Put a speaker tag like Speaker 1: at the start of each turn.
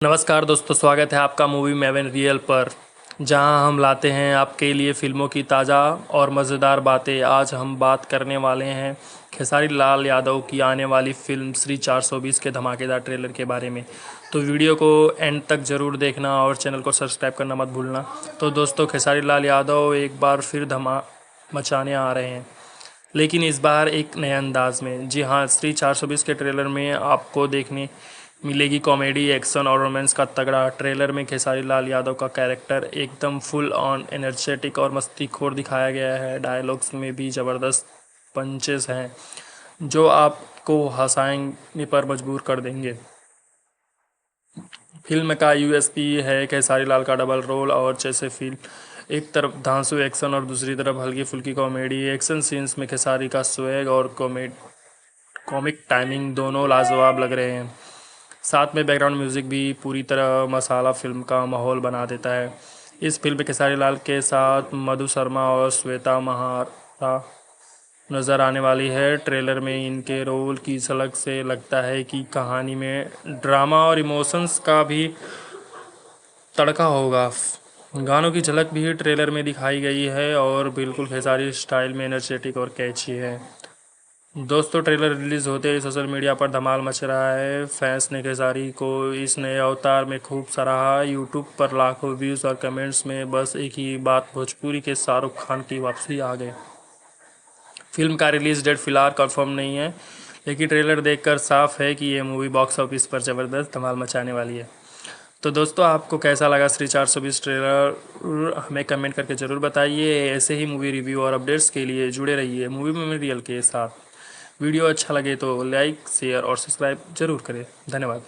Speaker 1: नमस्कार दोस्तों, स्वागत है आपका मूवी मैवन रियल पर, जहां हम लाते हैं आपके लिए फिल्मों की ताज़ा और मज़ेदार बातें। आज हम बात करने वाले हैं खेसारी लाल यादव की आने वाली फिल्म श्री 420 के धमाकेदार ट्रेलर के बारे में। तो वीडियो को एंड तक ज़रूर देखना और चैनल को सब्सक्राइब करना मत भूलना। तो दोस्तों, खेसारी लाल यादव एक बार फिर धमा मचाने आ रहे हैं, लेकिन इस बार एक नए अंदाज में। जी हाँ, श्री 420 के ट्रेलर में आपको देखने मिलेगी कॉमेडी, एक्शन और रोमांस का तगड़ा। ट्रेलर में खेसारी लाल यादव का कैरेक्टर एकदम फुल ऑन एनर्जेटिक और मस्तीखोर दिखाया गया है। डायलॉग्स में भी ज़बरदस्त पंचेस हैं जो आपको हंसाने पर मजबूर कर देंगे। फिल्म का यूएसपी है खेसारी लाल का डबल रोल, और जैसे फिल्म एक तरफ धांसू एक्शन और दूसरी तरफ हल्की फुल्की कॉमेडी। एक्शन सीन्स में खेसारी का स्वैग और कॉमिक टाइमिंग दोनों लाजवाब लग रहे हैं। साथ में बैकग्राउंड म्यूजिक भी पूरी तरह मसाला फिल्म का माहौल बना देता है। इस फिल्म में खेसारी लाल के साथ मधु शर्मा और श्वेता महारा नज़र आने वाली है। ट्रेलर में इनके रोल की झलक से लगता है कि कहानी में ड्रामा और इमोशंस का भी तड़का होगा। गानों की झलक भी ट्रेलर में दिखाई गई है और बिल्कुल खेसारी स्टाइल में एनर्जेटिक और कैची है। दोस्तों, ट्रेलर रिलीज होते ही सोशल मीडिया पर धमाल मच रहा है। फैंस ने खेसारी को इस नए अवतार में खूब सराहा। यूट्यूब पर लाखों व्यूज़ और कमेंट्स में बस एक ही बात, भोजपुरी के शाहरुख खान की वापसी आ गई। फिल्म का रिलीज डेट फिलहाल कंफर्म नहीं है, लेकिन ट्रेलर देखकर साफ है कि ये मूवी बॉक्स ऑफिस पर ज़बरदस्त धमाल मचाने वाली है। तो दोस्तों, आपको कैसा लगा श्री 420 ट्रेलर, हमें कमेंट करके ज़रूर बताइए। ऐसे ही मूवी रिव्यू और अपडेट्स के लिए जुड़े रहिए मूवी मेमोरियल के साथ। वीडियो अच्छा लगे तो लाइक, शेयर और सब्सक्राइब जरूर करें। धन्यवाद।